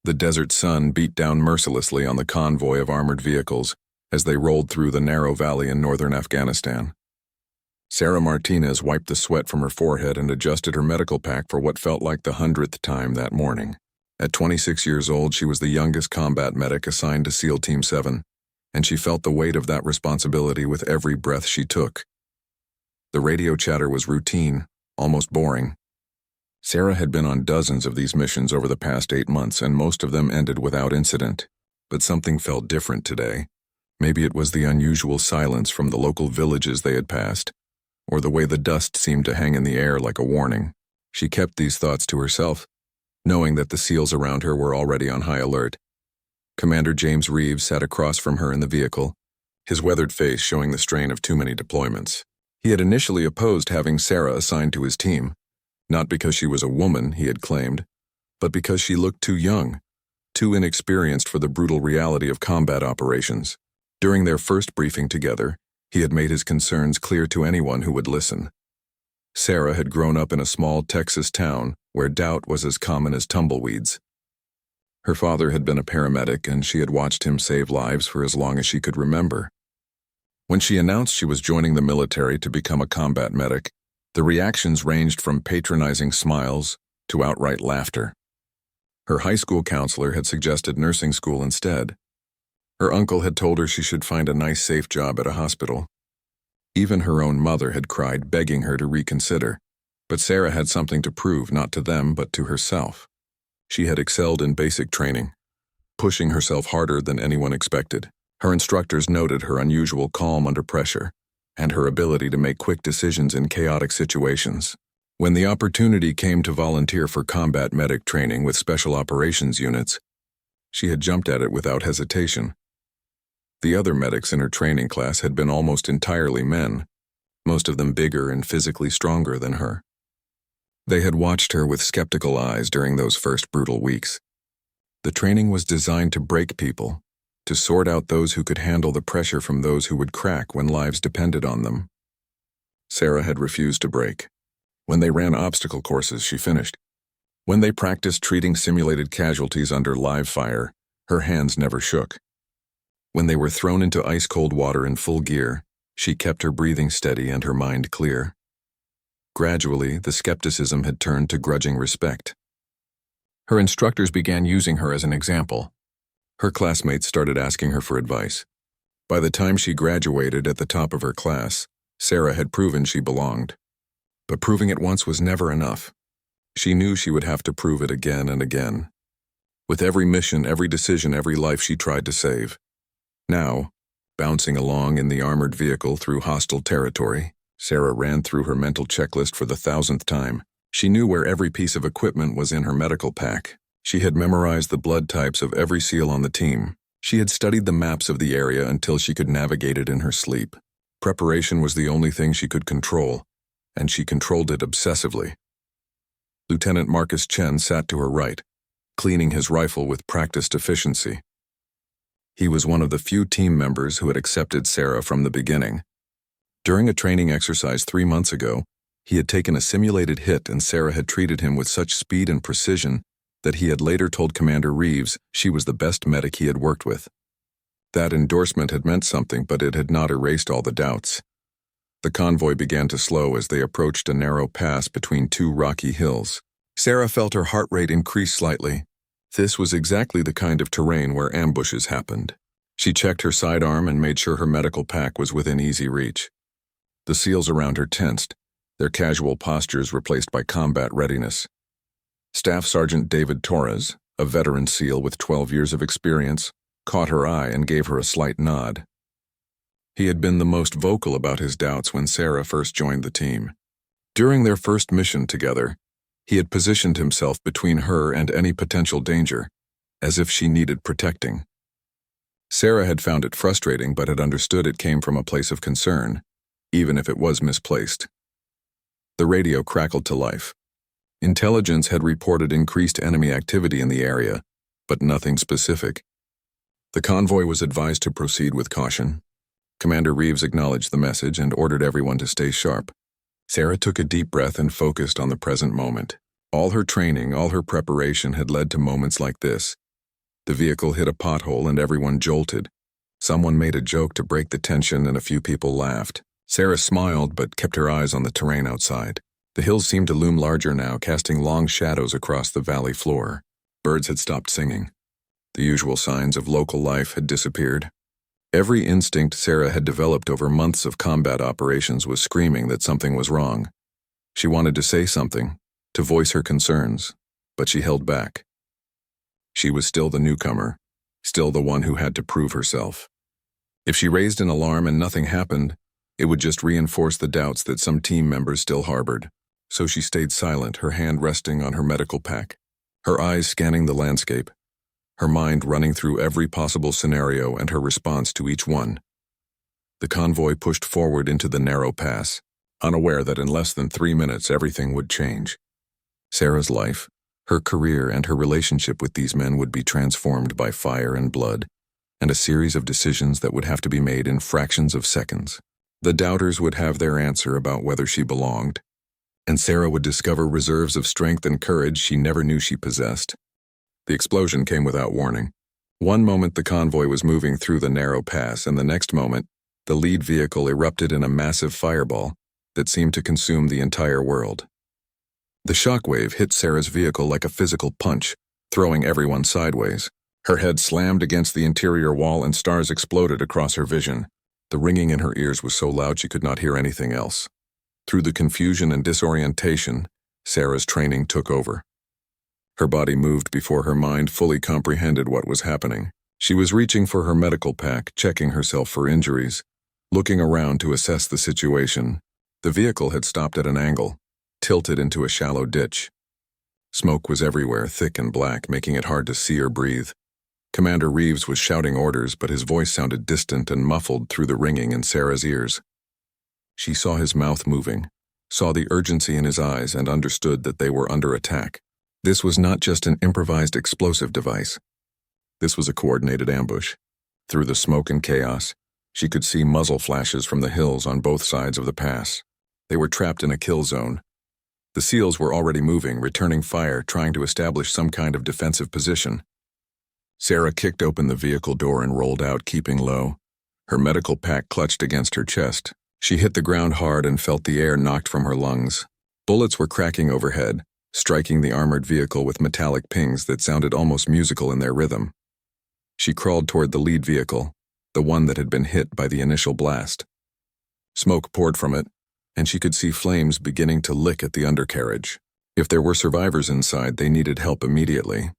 The desert sun beat down mercilessly on the convoy of armored vehicles as they rolled through the narrow valley in northern Afghanistan. Sarah Martinez wiped the sweat from her forehead and adjusted her medical pack for what felt like the 100th time that morning. At 26 years old, she was the youngest combat medic assigned to SEAL Team 7, and she felt the weight of that responsibility with every breath she took. The radio chatter was routine, almost boring. Sarah had been on dozens of these missions over the past 8 months, and most of them ended without incident. But something felt different today. Maybe it was the unusual silence from the local villages they had passed, or the way the dust seemed to hang in the air like a warning. She kept these thoughts to herself, knowing that the SEALs around her were already on high alert. Commander James Reeves sat across from her in the vehicle, his weathered face showing the strain of too many deployments. He had initially opposed having Sarah assigned to his team, not because she was a woman, he had claimed, but because she looked too young, too inexperienced for the brutal reality of combat operations. During their first briefing together, he had made his concerns clear to anyone who would listen. Sarah had grown up in a small Texas town where doubt was as common as tumbleweeds. Her father had been a paramedic, and she had watched him save lives for as long as she could remember. When she announced she was joining the military to become a combat medic, the reactions ranged from patronizing smiles to outright laughter. Her high school counselor had suggested nursing school instead. Her uncle had told her she should find a nice, safe job at a hospital. Even her own mother had cried, begging her to reconsider. But Sarah had something to prove, not to them, but to herself. She had excelled in basic training, pushing herself harder than anyone expected. Her instructors noted her unusual calm under pressure, and her ability to make quick decisions in chaotic situations. When the opportunity came to volunteer for combat medic training with special operations units, she had jumped at it without hesitation. The other medics in her training class had been almost entirely men, most of them bigger and physically stronger than her. They had watched her with skeptical eyes during those first brutal weeks. The training was designed to break people, to sort out those who could handle the pressure from those who would crack when lives depended on them. Sarah had refused to break. When they ran obstacle courses, she finished. When they practiced treating simulated casualties under live fire, her hands never shook. When they were thrown into ice-cold water in full gear, she kept her breathing steady and her mind clear. Gradually, the skepticism had turned to grudging respect. Her instructors began using her as an example. Her classmates started asking her for advice. By the time she graduated at the top of her class, Sarah had proven she belonged. But proving it once was never enough. She knew she would have to prove it again and again. With every mission, every decision, every life she tried to save. Now, bouncing along in the armored vehicle through hostile territory, Sarah ran through her mental checklist for the 1,000th time. She knew where every piece of equipment was in her medical pack. She had memorized the blood types of every SEAL on the team. She had studied the maps of the area until she could navigate it in her sleep. Preparation was the only thing she could control, and she controlled it obsessively. Lieutenant Marcus Chen sat to her right, cleaning his rifle with practiced efficiency. He was one of the few team members who had accepted Sarah from the beginning. During a training exercise 3 months ago, he had taken a simulated hit, and Sarah had treated him with such speed and precision that he had later told Commander Reeves she was the best medic he had worked with. That endorsement had meant something, but it had not erased all the doubts. The convoy began to slow as they approached a narrow pass between 2 rocky hills. Sarah felt her heart rate increase slightly. This was exactly the kind of terrain where ambushes happened. She checked her sidearm and made sure her medical pack was within easy reach. The SEALs around her tensed, their casual postures replaced by combat readiness. Staff Sergeant David Torres, a veteran SEAL with 12 years of experience, caught her eye and gave her a slight nod. He had been the most vocal about his doubts when Sarah first joined the team. During their first mission together, he had positioned himself between her and any potential danger, as if she needed protecting. Sarah had found it frustrating, but had understood it came from a place of concern, even if it was misplaced. The radio crackled to life. Intelligence had reported increased enemy activity in the area, but nothing specific. The convoy was advised to proceed with caution. Commander Reeves acknowledged the message and ordered everyone to stay sharp. Sarah took a deep breath and focused on the present moment. All her training, all her preparation had led to moments like this, The vehicle hit a pothole and everyone jolted. Someone made a joke to break the tension and a few people laughed. Sarah smiled but kept her eyes on the terrain outside. The hills seemed to loom larger now, casting long shadows across the valley floor. Birds had stopped singing. The usual signs of local life had disappeared. Every instinct Sarah had developed over months of combat operations was screaming that something was wrong. She wanted to say something, to voice her concerns, but she held back. She was still the newcomer, still the one who had to prove herself. If she raised an alarm and nothing happened, it would just reinforce the doubts that some team members still harbored. So she stayed silent, her hand resting on her medical pack, her eyes scanning the landscape, her mind running through every possible scenario and her response to each one. The convoy pushed forward into the narrow pass, unaware that in less than 3 minutes everything would change. Sarah's life, her career, and her relationship with these men would be transformed by fire and blood, and a series of decisions that would have to be made in fractions of seconds. The doubters would have their answer about whether she belonged, and Sarah would discover reserves of strength and courage she never knew she possessed. The explosion came without warning. One moment the convoy was moving through the narrow pass, and the next moment, the lead vehicle erupted in a massive fireball that seemed to consume the entire world. The shockwave hit Sarah's vehicle like a physical punch, throwing everyone sideways. Her head slammed against the interior wall and stars exploded across her vision. The ringing in her ears was so loud she could not hear anything else. Through the confusion and disorientation, Sarah's training took over. Her body moved before her mind fully comprehended what was happening. She was reaching for her medical pack, checking herself for injuries, looking around to assess the situation. The vehicle had stopped at an angle, tilted into a shallow ditch. Smoke was everywhere, thick and black, making it hard to see or breathe. Commander Reeves was shouting orders, but his voice sounded distant and muffled through the ringing in Sarah's ears. She saw his mouth moving, saw the urgency in his eyes, and understood that they were under attack. This was not just an improvised explosive device. This was a coordinated ambush. Through the smoke and chaos, she could see muzzle flashes from the hills on both sides of the pass. They were trapped in a kill zone. The SEALs were already moving, returning fire, trying to establish some kind of defensive position. Sarah kicked open the vehicle door and rolled out, keeping low. Her medical pack clutched against her chest. She hit the ground hard and felt the air knocked from her lungs. Bullets were cracking overhead, striking the armored vehicle with metallic pings that sounded almost musical in their rhythm. She crawled toward the lead vehicle, the one that had been hit by the initial blast. Smoke poured from it, and she could see flames beginning to lick at the undercarriage. If there were survivors inside, they needed help immediately.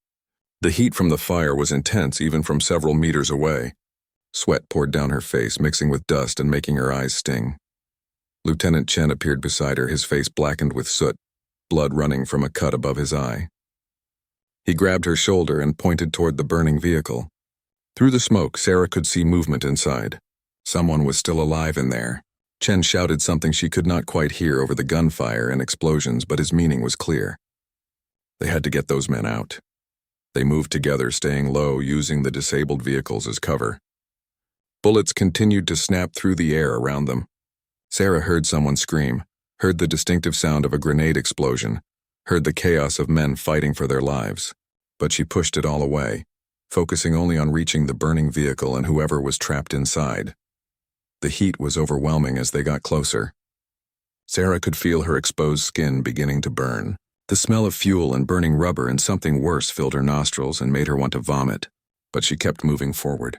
The heat from the fire was intense even from several meters away. Sweat poured down her face, mixing with dust and making her eyes sting. Lieutenant Chen appeared beside her, his face blackened with soot, blood running from a cut above his eye. He grabbed her shoulder and pointed toward the burning vehicle. Through the smoke, Sarah could see movement inside. Someone was still alive in there. Chen shouted something she could not quite hear over the gunfire and explosions, but his meaning was clear. They had to get those men out. They moved together, staying low, using the disabled vehicles as cover. Bullets continued to snap through the air around them. Sarah heard someone scream, heard the distinctive sound of a grenade explosion, heard the chaos of men fighting for their lives. But she pushed it all away, focusing only on reaching the burning vehicle and whoever was trapped inside. The heat was overwhelming as they got closer. Sarah could feel her exposed skin beginning to burn. The smell of fuel and burning rubber and something worse filled her nostrils and made her want to vomit, but she kept moving forward.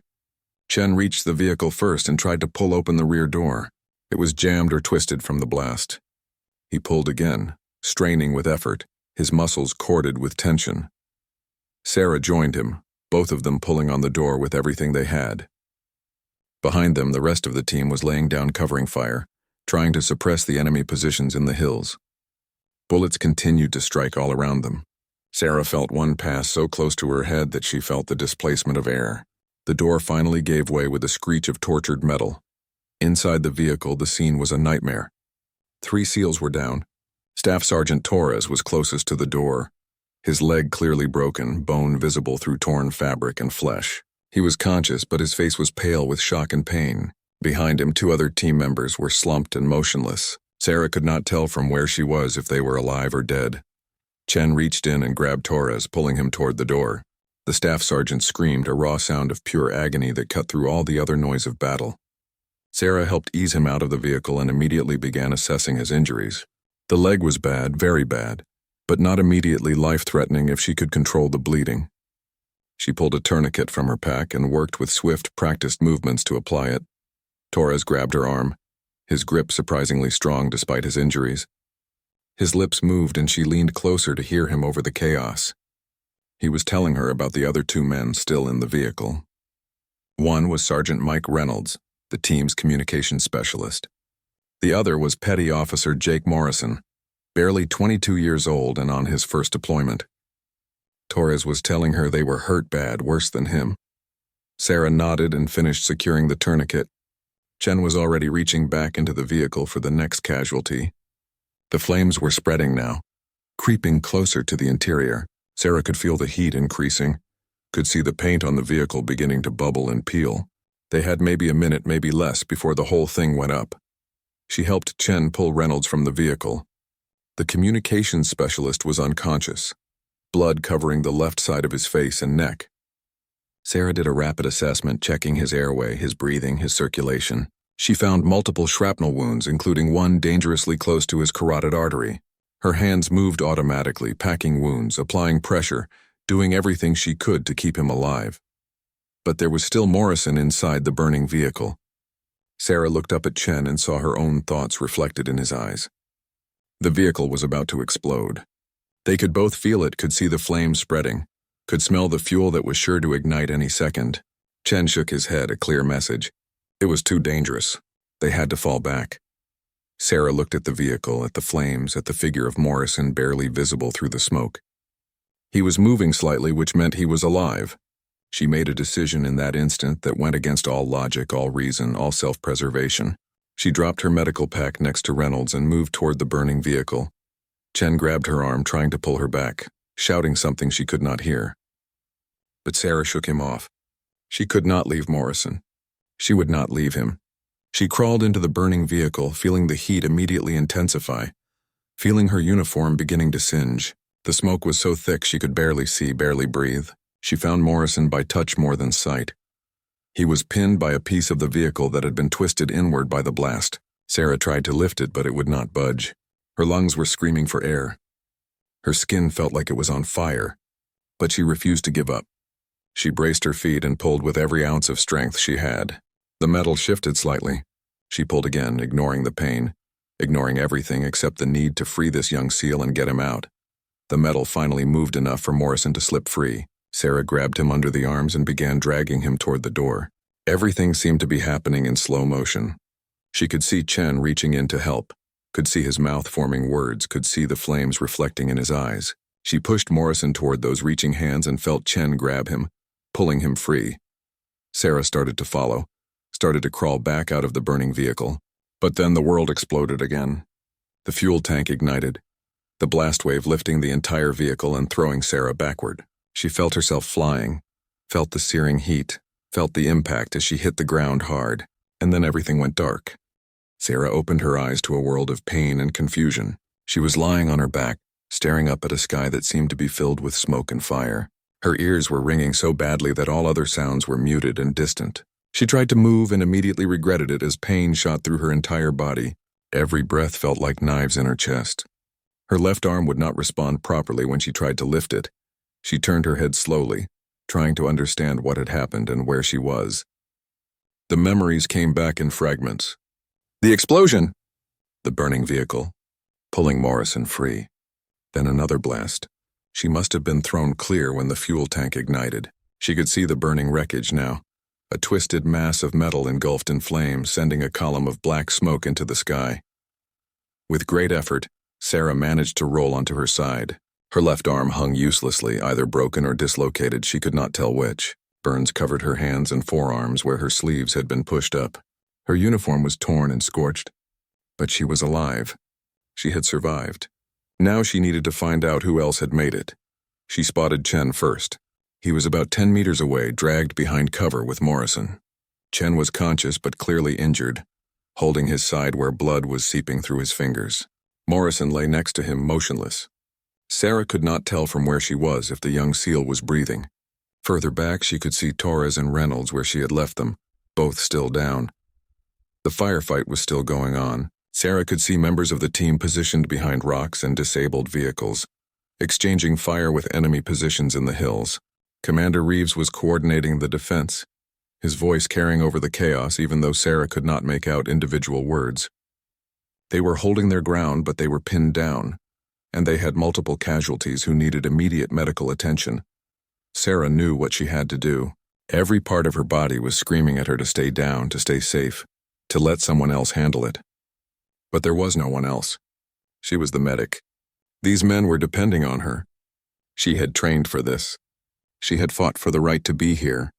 Chen reached the vehicle first and tried to pull open the rear door. It was jammed or twisted from the blast. He pulled again, straining with effort, his muscles corded with tension. Sarah joined him, both of them pulling on the door with everything they had. Behind them, the rest of the team was laying down covering fire, trying to suppress the enemy positions in the hills. Bullets continued to strike all around them. Sarah felt one pass so close to her head that she felt the displacement of air. The door finally gave way with a screech of tortured metal. Inside the vehicle, the scene was a nightmare. 3 SEALs were down. Staff Sergeant Torres was closest to the door, his leg clearly broken, bone visible through torn fabric and flesh. He was conscious, but his face was pale with shock and pain. Behind him, 2 other team members were slumped and motionless. Sarah could not tell from where she was if they were alive or dead. Chen reached in and grabbed Torres, pulling him toward the door. The staff sergeant screamed, a raw sound of pure agony that cut through all the other noise of battle. Sarah helped ease him out of the vehicle and immediately began assessing his injuries. The leg was bad, very bad, but not immediately life-threatening if she could control the bleeding. She pulled a tourniquet from her pack and worked with swift, practiced movements to apply it. Torres grabbed her arm, his grip surprisingly strong despite his injuries. His lips moved and she leaned closer to hear him over the chaos. He was telling her about the other two men still in the vehicle. One was Sergeant Mike Reynolds, the team's communications specialist. The other was Petty Officer Jake Morrison, barely 22 years old and on his first deployment. Torres was telling her they were hurt bad, worse than him. Sarah nodded and finished securing the tourniquet. Chen was already reaching back into the vehicle for the next casualty. The flames were spreading now, creeping closer to the interior. Sarah could feel the heat increasing, could see the paint on the vehicle beginning to bubble and peel. They had maybe a minute, maybe less, before the whole thing went up. She helped Chen pull Reynolds from the vehicle. The communications specialist was unconscious, blood covering the left side of his face and neck. Sarah did a rapid assessment, checking his airway, his breathing, his circulation. She found multiple shrapnel wounds, including one dangerously close to his carotid artery. Her hands moved automatically, packing wounds, applying pressure, doing everything she could to keep him alive. But there was still Morrison inside the burning vehicle. Sarah looked up at Chen and saw her own thoughts reflected in his eyes. The vehicle was about to explode. They could both feel it, could see the flames spreading, could smell the fuel that was sure to ignite any second. Chen shook his head, a clear message. It was too dangerous. They had to fall back. Sarah looked at the vehicle, at the flames, at the figure of Morrison barely visible through the smoke. He was moving slightly, which meant he was alive. She made a decision in that instant that went against all logic, all reason, all self-preservation. She dropped her medical pack next to Reynolds and moved toward the burning vehicle. Chen grabbed her arm, trying to pull her back, shouting something she could not hear. But Sarah shook him off. She could not leave Morrison. She would not leave him. She crawled into the burning vehicle, feeling the heat immediately intensify, feeling her uniform beginning to singe. The smoke was so thick she could barely see, barely breathe. She found Morrison by touch more than sight. He was pinned by a piece of the vehicle that had been twisted inward by the blast. Sarah tried to lift it, but it would not budge. Her lungs were screaming for air. Her skin felt like it was on fire, but she refused to give up. She braced her feet and pulled with every ounce of strength she had. The metal shifted slightly. She pulled again, ignoring the pain, ignoring everything except the need to free this young SEAL and get him out. The metal finally moved enough for Morrison to slip free. Sarah grabbed him under the arms and began dragging him toward the door. Everything seemed to be happening in slow motion. She could see Chen reaching in to help, could see his mouth forming words, could see the flames reflecting in his eyes. She pushed Morrison toward those reaching hands and felt Chen grab him, pulling him free. Sarah started to follow, started to crawl back out of the burning vehicle. But then the world exploded again. The fuel tank ignited, the blast wave lifting the entire vehicle and throwing Sarah backward. She felt herself flying, felt the searing heat, felt the impact as she hit the ground hard, and then everything went dark. Sarah opened her eyes to a world of pain and confusion. She was lying on her back, staring up at a sky that seemed to be filled with smoke and fire. Her ears were ringing so badly that all other sounds were muted and distant. She tried to move and immediately regretted it as pain shot through her entire body. Every breath felt like knives in her chest. Her left arm would not respond properly when she tried to lift it. She turned her head slowly, trying to understand what had happened and where she was. The memories came back in fragments. The explosion! The burning vehicle, pulling Morrison free. Then another blast. She must have been thrown clear when the fuel tank ignited. She could see the burning wreckage now. A twisted mass of metal engulfed in flames, sending a column of black smoke into the sky. With great effort, Sarah managed to roll onto her side. Her left arm hung uselessly, either broken or dislocated, she could not tell which. Burns covered her hands and forearms where her sleeves had been pushed up. Her uniform was torn and scorched. But she was alive. She had survived. Now she needed to find out who else had made it. She spotted Chen first. He was about 10 meters away, dragged behind cover with Morrison. Chen was conscious but clearly injured, holding his side where blood was seeping through his fingers. Morrison lay next to him, motionless. Sarah could not tell from where she was if the young SEAL was breathing. Further back, she could see Torres and Reynolds where she had left them, both still down. The firefight was still going on. Sarah could see members of the team positioned behind rocks and disabled vehicles, exchanging fire with enemy positions in the hills. Commander Reeves was coordinating the defense, his voice carrying over the chaos even though Sarah could not make out individual words. They were holding their ground, but they were pinned down, and they had multiple casualties who needed immediate medical attention. Sarah knew what she had to do. Every part of her body was screaming at her to stay down, to stay safe, to let someone else handle it. But there was no one else. She was the medic. These men were depending on her. She had trained for this. She had fought for the right to be here.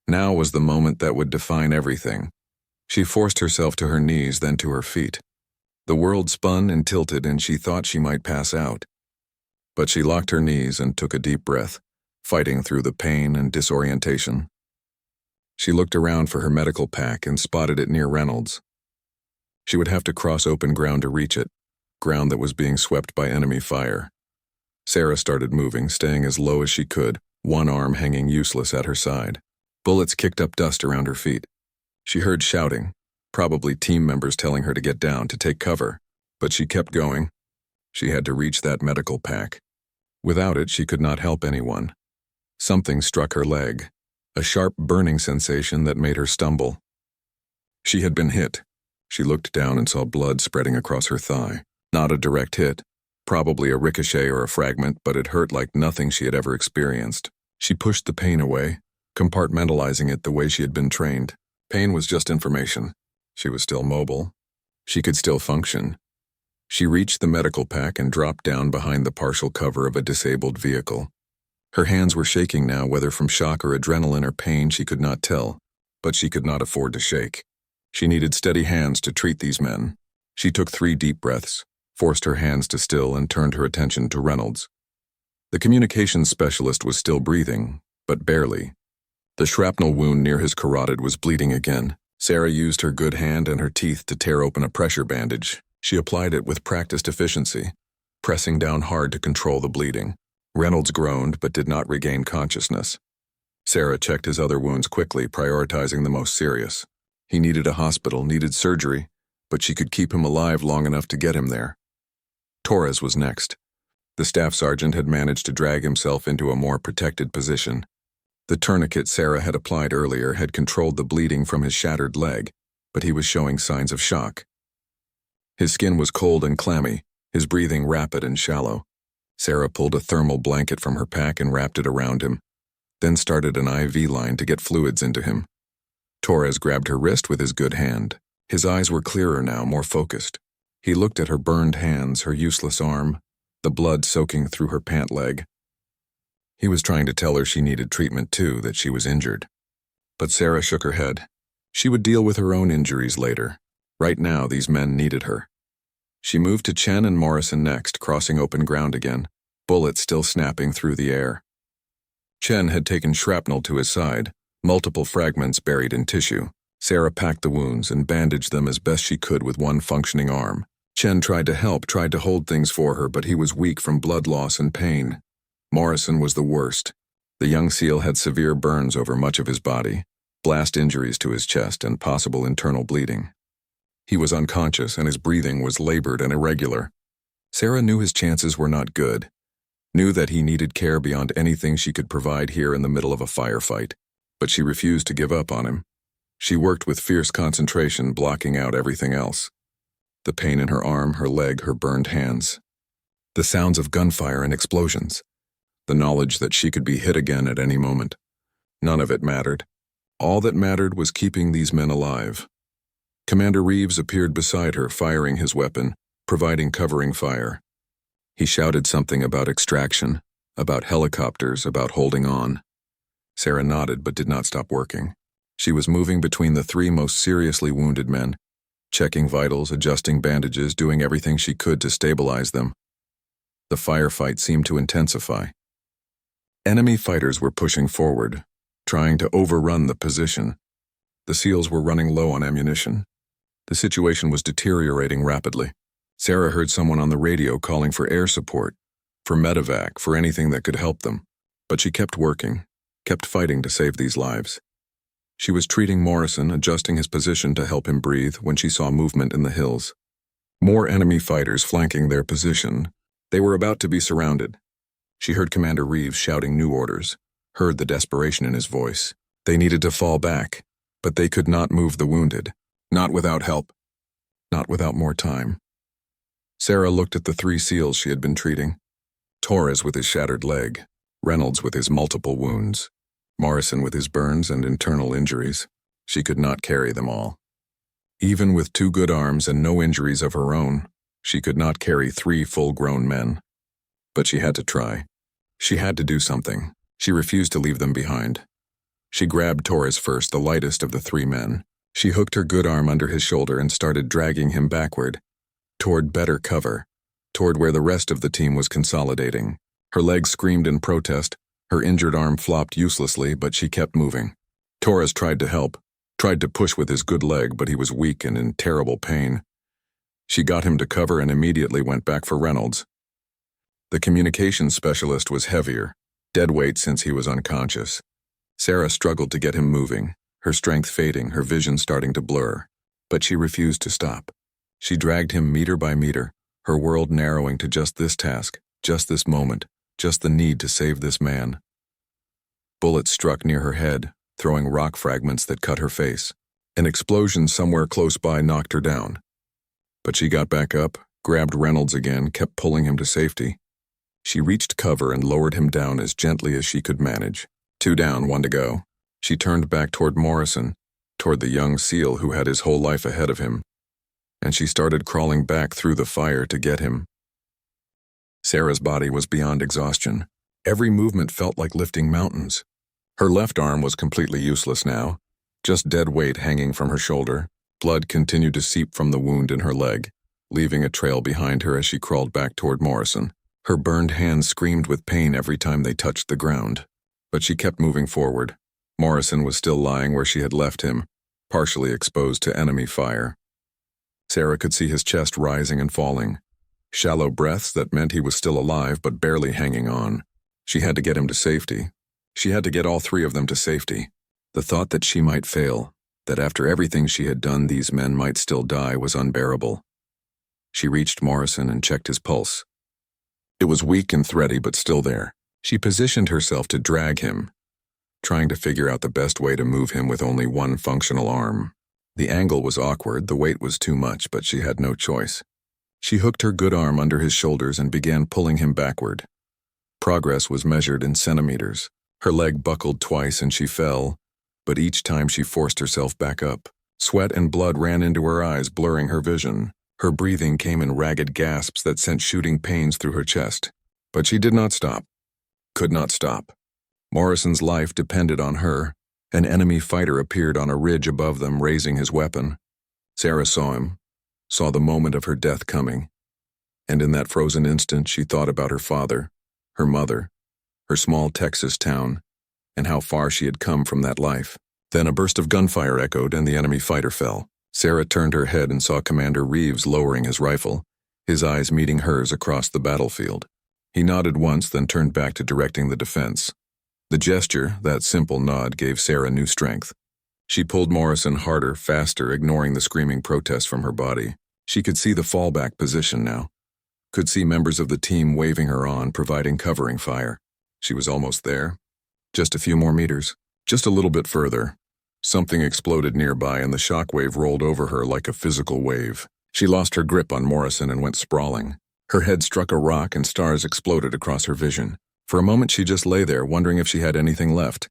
Now was the moment that would define everything. She forced herself to her knees, then to her feet. The world spun and tilted, and she thought she might pass out. But she locked her knees and took a deep breath, fighting through the pain and disorientation. She looked around for her medical pack and spotted it near Reynolds. She would have to cross open ground to reach it, ground that was being swept by enemy fire. Sarah started moving, staying as low as she could, one arm hanging useless at her side. Bullets kicked up dust around her feet. She heard shouting, probably team members telling her to get down, to take cover, but she kept going. She had to reach that medical pack. Without it, she could not help anyone. Something struck her leg, a sharp burning sensation that made her stumble. She had been hit. She looked down and saw blood spreading across her thigh. Not a direct hit, probably a ricochet or a fragment, but it hurt like nothing she had ever experienced. She pushed the pain away, compartmentalizing it the way she had been trained. Pain was just information. She was still mobile. She could still function. She reached the medical pack and dropped down behind the partial cover of a disabled vehicle. Her hands were shaking now, whether from shock or adrenaline or pain she could not tell, but she could not afford to shake. She needed steady hands to treat these men. She took 3 deep breaths, forced her hands to still, and turned her attention to Reynolds. The communications specialist was still breathing, but barely. The shrapnel wound near his carotid was bleeding again. Sarah used her good hand and her teeth to tear open a pressure bandage. She applied it with practiced efficiency, pressing down hard to control the bleeding. Reynolds groaned but did not regain consciousness. Sarah checked his other wounds quickly, prioritizing the most serious. He needed a hospital, needed surgery, but she could keep him alive long enough to get him there. Torres was next. The staff sergeant had managed to drag himself into a more protected position. The tourniquet Sarah had applied earlier had controlled the bleeding from his shattered leg, but he was showing signs of shock. His skin was cold and clammy, his breathing rapid and shallow. Sarah pulled a thermal blanket from her pack and wrapped it around him, then started an IV line to get fluids into him. Torres grabbed her wrist with his good hand. His eyes were clearer now, more focused. He looked at her burned hands, her useless arm, the blood soaking through her pant leg. He was trying to tell her she needed treatment too, that she was injured. But Sarah shook her head. She would deal with her own injuries later. Right now, these men needed her. She moved to Chen and Morrison next, crossing open ground again, bullets still snapping through the air. Chen had taken shrapnel to his side, multiple fragments buried in tissue. Sarah packed the wounds and bandaged them as best she could with one functioning arm. Chen tried to help, tried to hold things for her, but he was weak from blood loss and pain. Morrison was the worst. The young SEAL had severe burns over much of his body, blast injuries to his chest, and possible internal bleeding. He was unconscious, and his breathing was labored and irregular. Sarah knew his chances were not good, knew that he needed care beyond anything she could provide here in the middle of a firefight, but she refused to give up on him. She worked with fierce concentration, blocking out everything else. The pain in her arm, her leg, her burned hands. The sounds of gunfire and explosions. The knowledge that she could be hit again at any moment. None of it mattered. All that mattered was keeping these men alive. Commander Reeves appeared beside her, firing his weapon, providing covering fire. He shouted something about extraction, about helicopters, about holding on. Sarah nodded but did not stop working. She was moving between the 3 most seriously wounded men, checking vitals, adjusting bandages, doing everything she could to stabilize them. The firefight seemed to intensify. Enemy fighters were pushing forward, trying to overrun the position. The SEALs were running low on ammunition. The situation was deteriorating rapidly. Sarah heard someone on the radio calling for air support, for medevac, for anything that could help them. But she kept working. kept fighting to save these lives. She was treating Morrison, adjusting his position to help him breathe when she saw movement in the hills. More enemy fighters flanking their position. They were about to be surrounded. She heard Commander Reeves shouting new orders, heard the desperation in his voice. They needed to fall back, but they could not move the wounded. Not without help. Not without more time. Sarah looked at the 3 SEALs she had been treating. Torres with his shattered leg, Reynolds with his multiple wounds, Morrison with his burns and internal injuries. She could not carry them all. Even with 2 good arms and no injuries of her own, she could not carry 3 full-grown men. But she had to try. She had to do something. She refused to leave them behind. She grabbed Torres first, the lightest of the 3 men. She hooked her good arm under his shoulder and started dragging him backward, toward better cover, toward where the rest of the team was consolidating. Her legs screamed in protest, her injured arm flopped uselessly, but she kept moving. Torres tried to help, tried to push with his good leg, but he was weak and in terrible pain. She got him to cover and immediately went back for Reynolds. The communications specialist was heavier, dead weight since he was unconscious. Sarah struggled to get him moving, her strength fading, her vision starting to blur. But she refused to stop. She dragged him meter by meter, her world narrowing to just this task, just this moment, just the need to save this man. Bullets struck near her head, throwing rock fragments that cut her face. An explosion somewhere close by knocked her down. But she got back up, grabbed Reynolds again, kept pulling him to safety. She reached cover and lowered him down as gently as she could manage. 2 down, 1 to go. She turned back toward Morrison, toward the young SEAL who had his whole life ahead of him, and she started crawling back through the fire to get him. Sarah's body was beyond exhaustion. Every movement felt like lifting mountains. Her left arm was completely useless now, just dead weight hanging from her shoulder. Blood continued to seep from the wound in her leg, leaving a trail behind her as she crawled back toward Morrison. Her burned hands screamed with pain every time they touched the ground. But she kept moving forward. Morrison was still lying where she had left him, partially exposed to enemy fire. Sarah could see his chest rising and falling. Shallow breaths that meant he was still alive but barely hanging on. She had to get him to safety. She had to get all 3 of them to safety. The thought that she might fail, that after everything she had done these men might still die, was unbearable. She reached Morrison and checked his pulse. It was weak and thready but still there. She positioned herself to drag him, trying to figure out the best way to move him with only 1 functional arm. The angle was awkward, the weight was too much, but she had no choice. She hooked her good arm under his shoulders and began pulling him backward. Progress was measured in centimeters. Her leg buckled twice and she fell, but each time she forced herself back up. Sweat and blood ran into her eyes, blurring her vision. Her breathing came in ragged gasps that sent shooting pains through her chest. But she did not stop. Could not stop. Morrison's life depended on her. An enemy fighter appeared on a ridge above them, raising his weapon. Sarah saw him, saw the moment of her death coming. And in that frozen instant, she thought about her father, her mother, her small Texas town, and how far she had come from that life. Then a burst of gunfire echoed and the enemy fighter fell. Sarah turned her head and saw Commander Reeves lowering his rifle, his eyes meeting hers across the battlefield. He nodded once, then turned back to directing the defense. The gesture, that simple nod, gave Sarah new strength. She pulled Morrison harder, faster, ignoring the screaming protest from her body. She could see the fallback position now. Could see members of the team waving her on, providing covering fire. She was almost there. Just a few more meters. Just a little bit further. Something exploded nearby and the shockwave rolled over her like a physical wave. She lost her grip on Morrison and went sprawling. Her head struck a rock and stars exploded across her vision. For a moment she just lay there, wondering if she had anything left.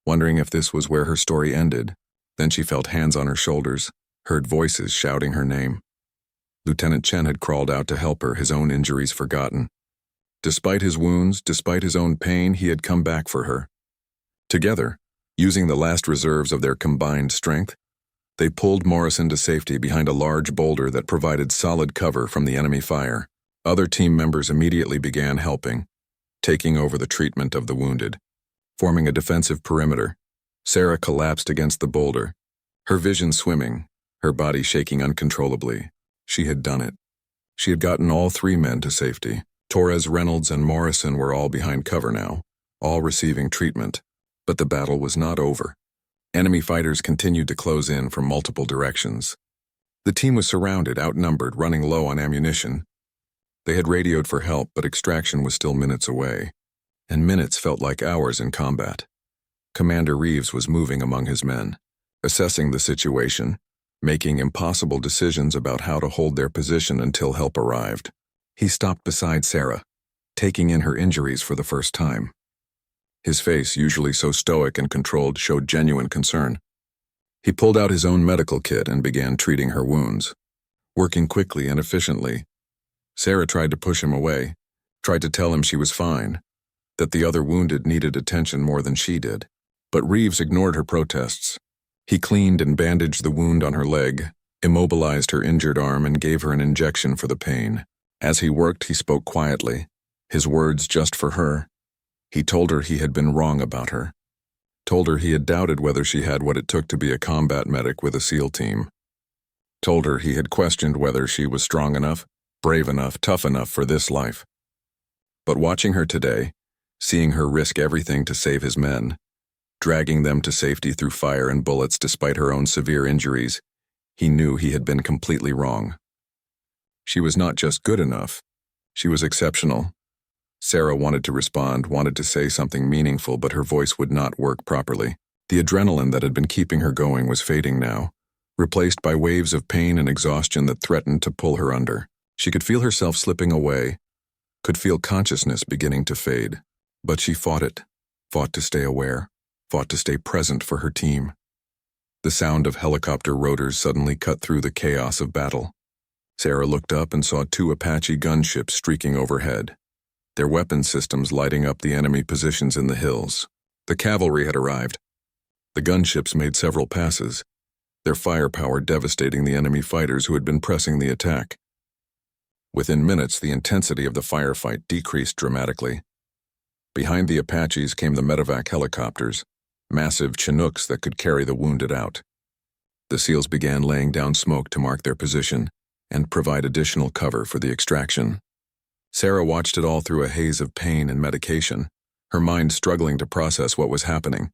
Wondering if this was where her story ended. Then she felt hands on her shoulders, heard voices shouting her name. Lieutenant Chen had crawled out to help her, his own injuries forgotten. Despite his wounds, despite his own pain, he had come back for her. Together, using the last reserves of their combined strength, they pulled Morrison to safety behind a large boulder that provided solid cover from the enemy fire. Other team members immediately began helping, taking over the treatment of the wounded. Forming a defensive perimeter, Sarah collapsed against the boulder, her vision swimming, her body shaking uncontrollably. She had done it. She had gotten all 3 men to safety. Torres, Reynolds, and Morrison were all behind cover now, all receiving treatment. But the battle was not over. Enemy fighters continued to close in from multiple directions. The team was surrounded, outnumbered, running low on ammunition. They had radioed for help, but extraction was still minutes away, and minutes felt like hours in combat. Commander Reeves was moving among his men, assessing the situation, making impossible decisions about how to hold their position until help arrived. He stopped beside Sarah, taking in her injuries for the first time. His face, usually so stoic and controlled, showed genuine concern. He pulled out his own medical kit and began treating her wounds, working quickly and efficiently. Sarah tried to push him away, tried to tell him she was fine, that the other wounded needed attention more than she did. But Reeves ignored her protests. He cleaned and bandaged the wound on her leg, immobilized her injured arm, and gave her an injection for the pain. As he worked, he spoke quietly, his words just for her. He told her he had been wrong about her, told her he had doubted whether she had what it took to be a combat medic with a SEAL team, told her he had questioned whether she was strong enough, brave enough, tough enough for this life. But watching her today, seeing her risk everything to save his men, dragging them to safety through fire and bullets despite her own severe injuries, he knew he had been completely wrong. She was not just good enough, she was exceptional. Sarah wanted to respond, wanted to say something meaningful, but her voice would not work properly. The adrenaline that had been keeping her going was fading now, replaced by waves of pain and exhaustion that threatened to pull her under. She could feel herself slipping away, could feel consciousness beginning to fade. But she fought it, fought to stay aware, fought to stay present for her team. The sound of helicopter rotors suddenly cut through the chaos of battle. Sarah looked up and saw 2 Apache gunships streaking overhead, their weapon systems lighting up the enemy positions in the hills. The cavalry had arrived. The gunships made several passes, their firepower devastating the enemy fighters who had been pressing the attack. Within minutes, the intensity of the firefight decreased dramatically. Behind the Apaches came the medevac helicopters, massive Chinooks that could carry the wounded out. The SEALs began laying down smoke to mark their position and provide additional cover for the extraction. Sarah watched it all through a haze of pain and medication, her mind struggling to process what was happening.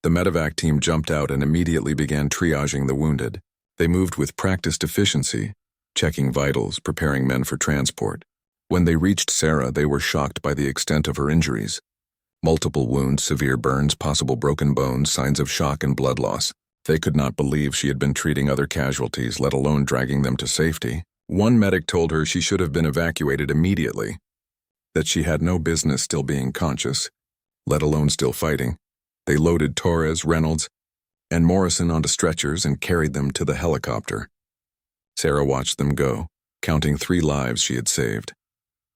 The medevac team jumped out and immediately began triaging the wounded. They moved with practiced efficiency, checking vitals, preparing men for transport. When they reached Sarah, they were shocked by the extent of her injuries. Multiple wounds, severe burns, possible broken bones, signs of shock and blood loss. They could not believe she had been treating other casualties, let alone dragging them to safety. One medic told her she should have been evacuated immediately, that she had no business still being conscious, let alone still fighting. They loaded Torres, Reynolds, and Morrison onto stretchers and carried them to the helicopter. Sarah watched them go, counting 3 lives she had saved.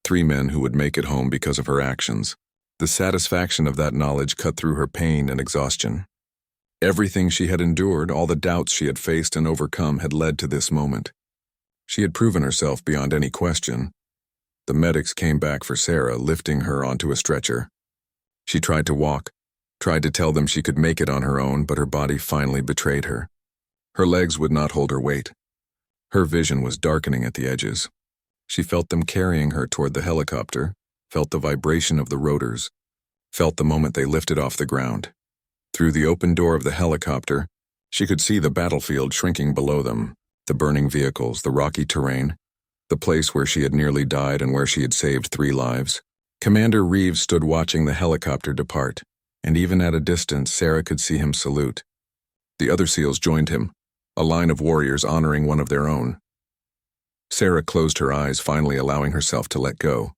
3 men who would make it home because of her actions. The satisfaction of that knowledge cut through her pain and exhaustion. Everything she had endured, all the doubts she had faced and overcome had led to this moment. She had proven herself beyond any question. The medics came back for Sarah, lifting her onto a stretcher. She tried to walk, tried to tell them she could make it on her own, but her body finally betrayed her. Her legs would not hold her weight. Her vision was darkening at the edges. She felt them carrying her toward the helicopter, felt the vibration of the rotors, felt the moment they lifted off the ground. Through the open door of the helicopter, she could see the battlefield shrinking below them, the burning vehicles, the rocky terrain, the place where she had nearly died and where she had saved 3 lives. Commander Reeves stood watching the helicopter depart, and even at a distance, Sarah could see him salute. The other SEALs joined him, a line of warriors honoring one of their own. Sarah closed her eyes, finally allowing herself to let go.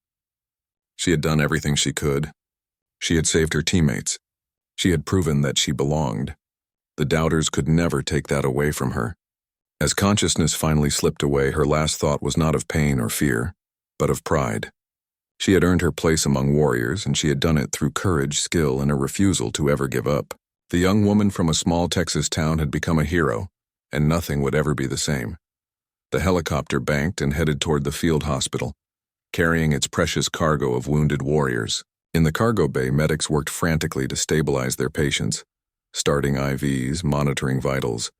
She had done everything she could. She had saved her teammates. She had proven that she belonged. The doubters could never take that away from her. As consciousness finally slipped away, her last thought was not of pain or fear, but of pride. She had earned her place among warriors, and she had done it through courage, skill, and a refusal to ever give up. The young woman from a small Texas town had become a hero, and nothing would ever be the same. The helicopter banked and headed toward the field hospital, carrying its precious cargo of wounded warriors. In the cargo bay, medics worked frantically to stabilize their patients, starting IVs, monitoring vitals,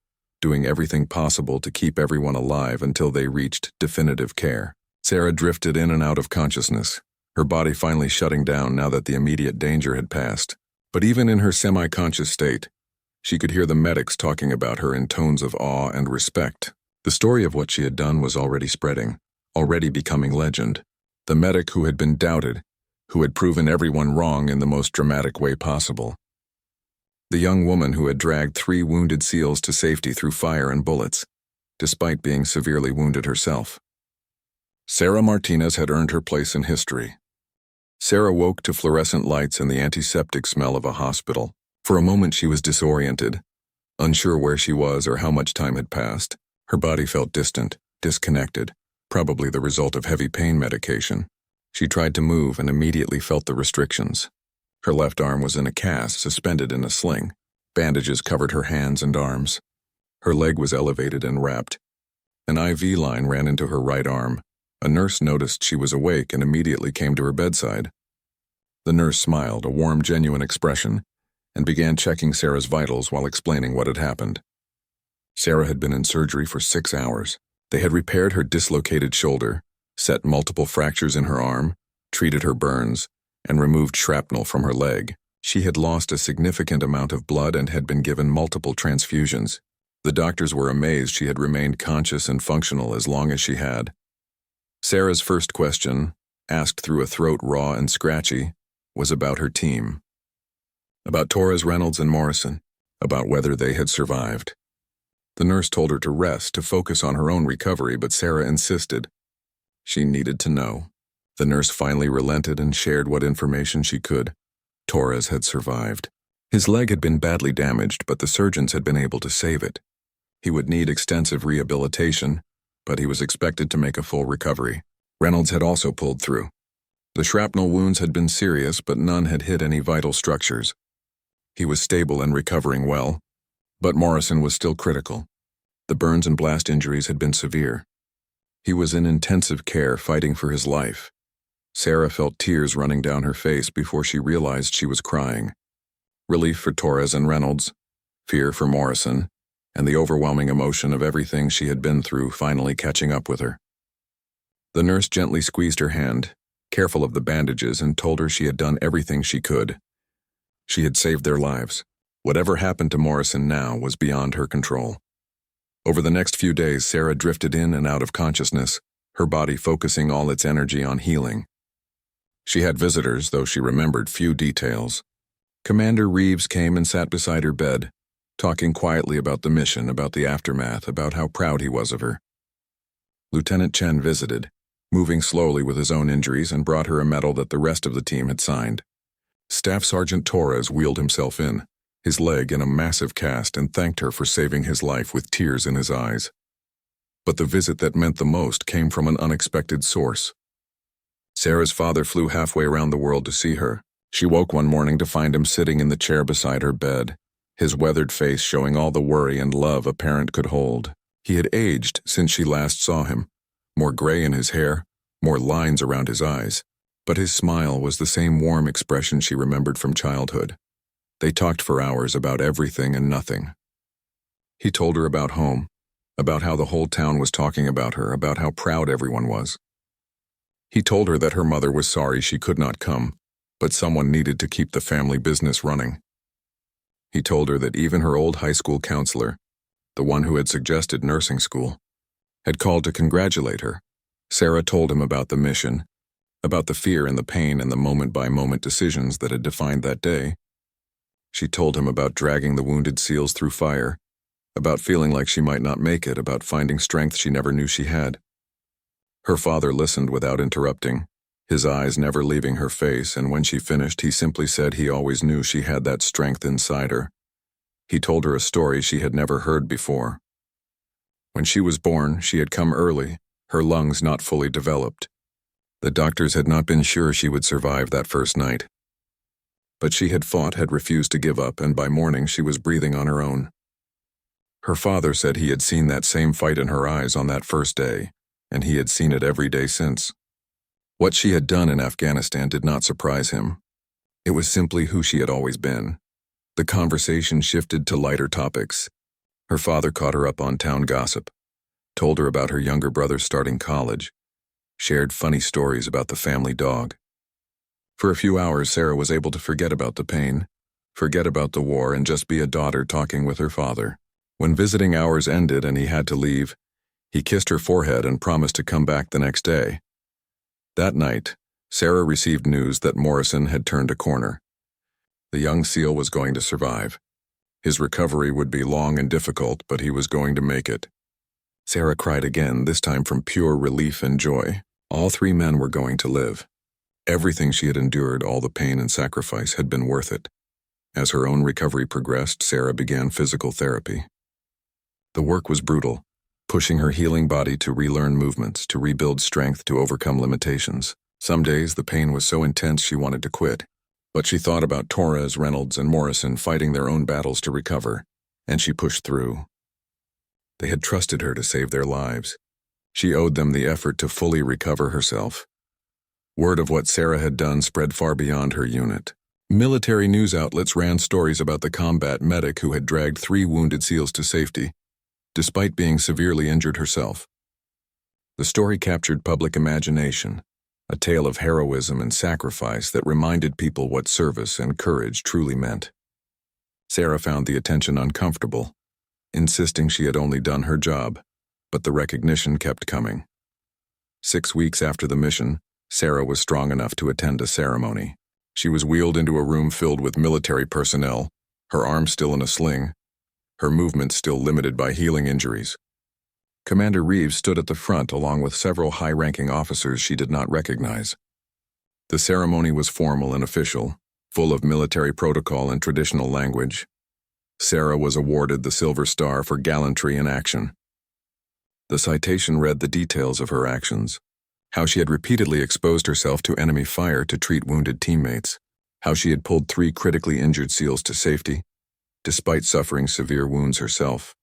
doing everything possible to keep everyone alive until they reached definitive care. Sarah drifted in and out of consciousness, her body finally shutting down now that the immediate danger had passed. But even in her semi-conscious state, she could hear the medics talking about her in tones of awe and respect. The story of what she had done was already spreading, already becoming legend. The medic who had been doubted, who had proven everyone wrong in the most dramatic way possible. The young woman who had dragged 3 wounded SEALs to safety through fire and bullets, despite being severely wounded herself. Sarah Martinez had earned her place in history. Sarah woke to fluorescent lights and the antiseptic smell of a hospital. For a moment she was disoriented, unsure where she was or how much time had passed. Her body felt distant, disconnected, probably the result of heavy pain medication. She tried to move and immediately felt the restrictions. Her left arm was in a cast, suspended in a sling. Bandages covered her hands and arms. Her leg was elevated and wrapped. An IV line ran into her right arm. A nurse noticed she was awake and immediately came to her bedside. The nurse smiled, a warm, genuine expression, and began checking Sarah's vitals while explaining what had happened. Sarah had been in surgery for 6 hours. They had repaired her dislocated shoulder, set multiple fractures in her arm, treated her burns, and removed shrapnel from her leg. She had lost a significant amount of blood and had been given multiple transfusions. The doctors were amazed she had remained conscious and functional as long as she had. Sarah's first question, asked through a throat raw and scratchy, was about her team. About Torres, Reynolds, and Morrison, about whether they had survived. The nurse told her to rest, to focus on her own recovery, but Sarah insisted. She needed to know. The nurse finally relented and shared what information she could. Torres had survived. His leg had been badly damaged, but the surgeons had been able to save it. He would need extensive rehabilitation, but he was expected to make a full recovery. Reynolds had also pulled through. The shrapnel wounds had been serious, but none had hit any vital structures. He was stable and recovering well, but Morrison was still critical. The burns and blast injuries had been severe. He was in intensive care, fighting for his life. Sarah felt tears running down her face before she realized she was crying. Relief for Torres and Reynolds, fear for Morrison, and the overwhelming emotion of everything she had been through finally catching up with her. The nurse gently squeezed her hand, careful of the bandages, and told her she had done everything she could. She had saved their lives. Whatever happened to Morrison now was beyond her control. Over the next few days, Sarah drifted in and out of consciousness, her body focusing all its energy on healing. She had visitors, though she remembered few details. Commander Reeves came and sat beside her bed, talking quietly about the mission, about the aftermath, about how proud he was of her. Lieutenant Chen visited, moving slowly with his own injuries, and brought her a medal that the rest of the team had signed. Staff Sergeant Torres wheeled himself in, his leg in a massive cast, and thanked her for saving his life with tears in his eyes. But the visit that meant the most came from an unexpected source. Sarah's father flew halfway around the world to see her. She woke one morning to find him sitting in the chair beside her bed, his weathered face showing all the worry and love a parent could hold. He had aged since she last saw him, more gray in his hair, more lines around his eyes, but his smile was the same warm expression she remembered from childhood. They talked for hours about everything and nothing. He told her about home, about how the whole town was talking about her, about how proud everyone was. He told her that her mother was sorry she could not come, but someone needed to keep the family business running. He told her that even her old high school counselor, the one who had suggested nursing school, had called to congratulate her. Sarah told him about the mission, about the fear and the pain and the moment-by-moment decisions that had defined that day. She told him about dragging the wounded SEALs through fire, about feeling like she might not make it, about finding strength she never knew she had. Her father listened without interrupting, his eyes never leaving her face, and when she finished, he simply said he always knew she had that strength inside her. He told her a story she had never heard before. When she was born, she had come early, her lungs not fully developed. The doctors had not been sure she would survive that first night. But she had fought, had refused to give up, and by morning she was breathing on her own. Her father said he had seen that same fight in her eyes on that first day, and he had seen it every day since. What she had done in Afghanistan did not surprise him. It was simply who she had always been. The conversation shifted to lighter topics. Her father caught her up on town gossip, told her about her younger brother starting college, shared funny stories about the family dog. For a few hours, Sarah was able to forget about the pain, Forget about the war and just be a daughter talking with her father. When visiting hours ended and he had to leave, he kissed her forehead and promised to come back the next day. That night, Sarah received news that Morrison had turned a corner. The young SEAL was going to survive. His recovery would be long and difficult, but he was going to make it. Sarah cried again, this time from pure relief and joy. All three men were going to live. Everything she had endured, all the pain and sacrifice, had been worth it. As her own recovery progressed, Sarah began physical therapy. The work was brutal, pushing her healing body to relearn movements, to rebuild strength, to overcome limitations. Some days the pain was so intense she wanted to quit. But she thought about Torres, Reynolds, and Morrison fighting their own battles to recover, and she pushed through. They had trusted her to save their lives. She owed them the effort to fully recover herself. Word of what Sarah had done spread far beyond her unit. Military news outlets ran stories about the combat medic who had dragged 3 wounded SEALs to safety, despite being severely injured herself. The story captured public imagination, a tale of heroism and sacrifice that reminded people what service and courage truly meant. Sarah found the attention uncomfortable, insisting she had only done her job, but the recognition kept coming. 6 weeks after the mission, Sarah was strong enough to attend a ceremony. She was wheeled into a room filled with military personnel, her arm still in a sling, her movements still limited by healing injuries. Commander Reeves stood at the front along with several high-ranking officers she did not recognize. The ceremony was formal and official, full of military protocol and traditional language. Sarah was awarded the Silver Star for gallantry in action. The citation read the details of her actions, how she had repeatedly exposed herself to enemy fire to treat wounded teammates, how she had pulled 3 critically injured SEALs to safety, despite suffering severe wounds herself,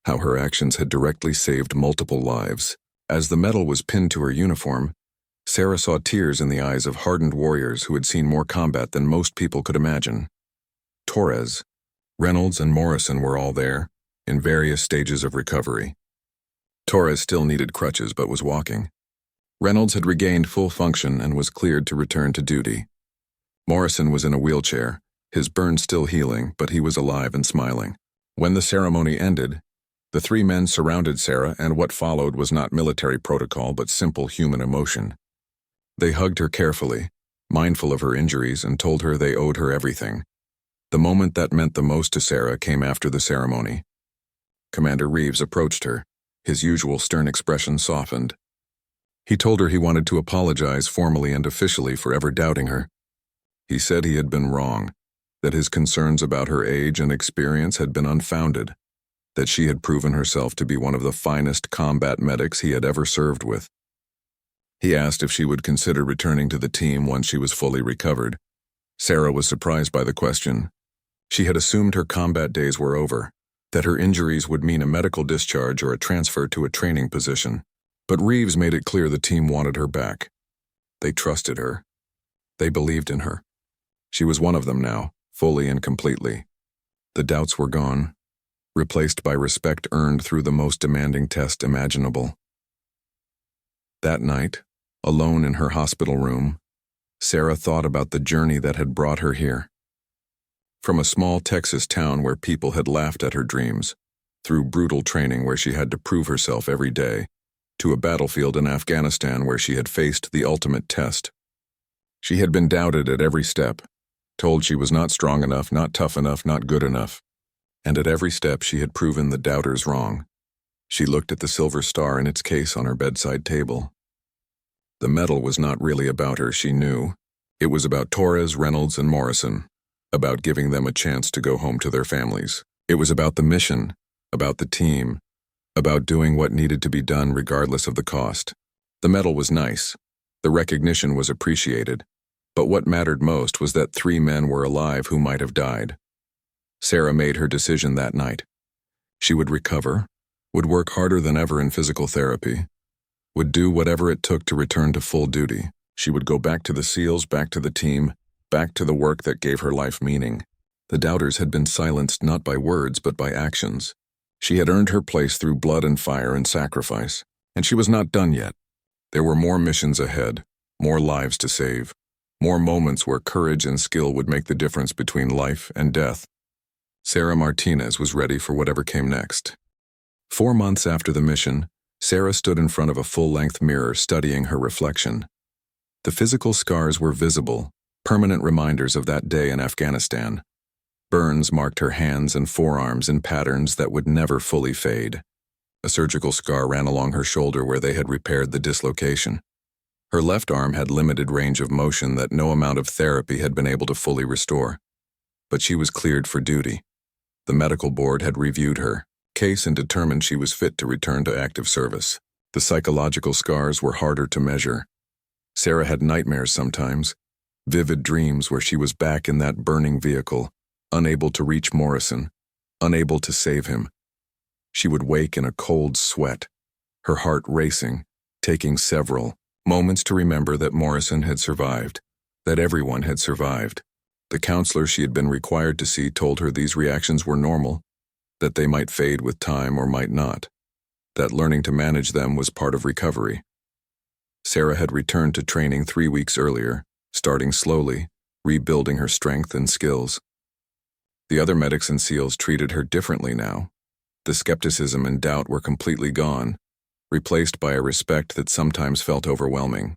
how her actions had directly saved multiple lives. As the medal was pinned to her uniform, Sarah saw tears in the eyes of hardened warriors who had seen more combat than most people could imagine. Torres, Reynolds, and Morrison were all there, in various stages of recovery. Torres still needed crutches but was walking. Reynolds had regained full function and was cleared to return to duty. Morrison was in a wheelchair, his burn still healing, but he was alive and smiling. When the ceremony ended, the 3 men surrounded Sarah, and what followed was not military protocol but simple human emotion. They hugged her carefully, mindful of her injuries, and told her they owed her everything. The moment that meant the most to Sarah came after the ceremony. Commander Reeves approached her, his usual stern expression softened. He told her he wanted to apologize formally and officially for ever doubting her. He said he had been wrong, that his concerns about her age and experience had been unfounded, that she had proven herself to be one of the finest combat medics he had ever served with. He asked if she would consider returning to the team once she was fully recovered. Sarah was surprised by the question. She had assumed her combat days were over, that her injuries would mean a medical discharge or a transfer to a training position. But Reeves made it clear the team wanted her back. They trusted her. They believed in her. She was one of them now, fully and completely. The doubts were gone, replaced by respect earned through the most demanding test imaginable. That night, alone in her hospital room, Sarah thought about the journey that had brought her here. From a small Texas town where people had laughed at her dreams, through brutal training where she had to prove herself every day, to a battlefield in Afghanistan where she had faced the ultimate test. She had been doubted at every step, told she was not strong enough, not tough enough, not good enough. And at every step she had proven the doubters wrong. She looked at the silver star in its case on her bedside table. The medal was not really about her, she knew. It was about Torres, Reynolds, and Morrison, about giving them a chance to go home to their families. It was about the mission, about the team, about doing what needed to be done regardless of the cost. The medal was nice. The recognition was appreciated. But what mattered most was that 3 men were alive who might have died. Sarah made her decision that night. She would recover, would work harder than ever in physical therapy, would do whatever it took to return to full duty. She would go back to the SEALs, back to the team, back to the work that gave her life meaning. The doubters had been silenced not by words but by actions. She had earned her place through blood and fire and sacrifice, and she was not done yet. There were more missions ahead, more lives to save. More moments where courage and skill would make the difference between life and death. Sarah Martinez was ready for whatever came next. 4 months after the mission, Sarah stood in front of a full-length mirror studying her reflection. The physical scars were visible, permanent reminders of that day in Afghanistan. Burns marked her hands and forearms in patterns that would never fully fade. A surgical scar ran along her shoulder where they had repaired the dislocation. Her left arm had limited range of motion that no amount of therapy had been able to fully restore. But she was cleared for duty. The medical board had reviewed her case and determined she was fit to return to active service. The psychological scars were harder to measure. Sarah had nightmares sometimes, vivid dreams where she was back in that burning vehicle, unable to reach Morrison, unable to save him. She would wake in a cold sweat, her heart racing, taking several moments to remember that Morrison had survived, that everyone had survived. The counselor she had been required to see told her these reactions were normal, that they might fade with time or might not, that learning to manage them was part of recovery. Sarah had returned to training 3 weeks earlier, starting slowly, rebuilding her strength and skills. The other medics and SEALs treated her differently now. The skepticism and doubt were completely gone, replaced by a respect that sometimes felt overwhelming.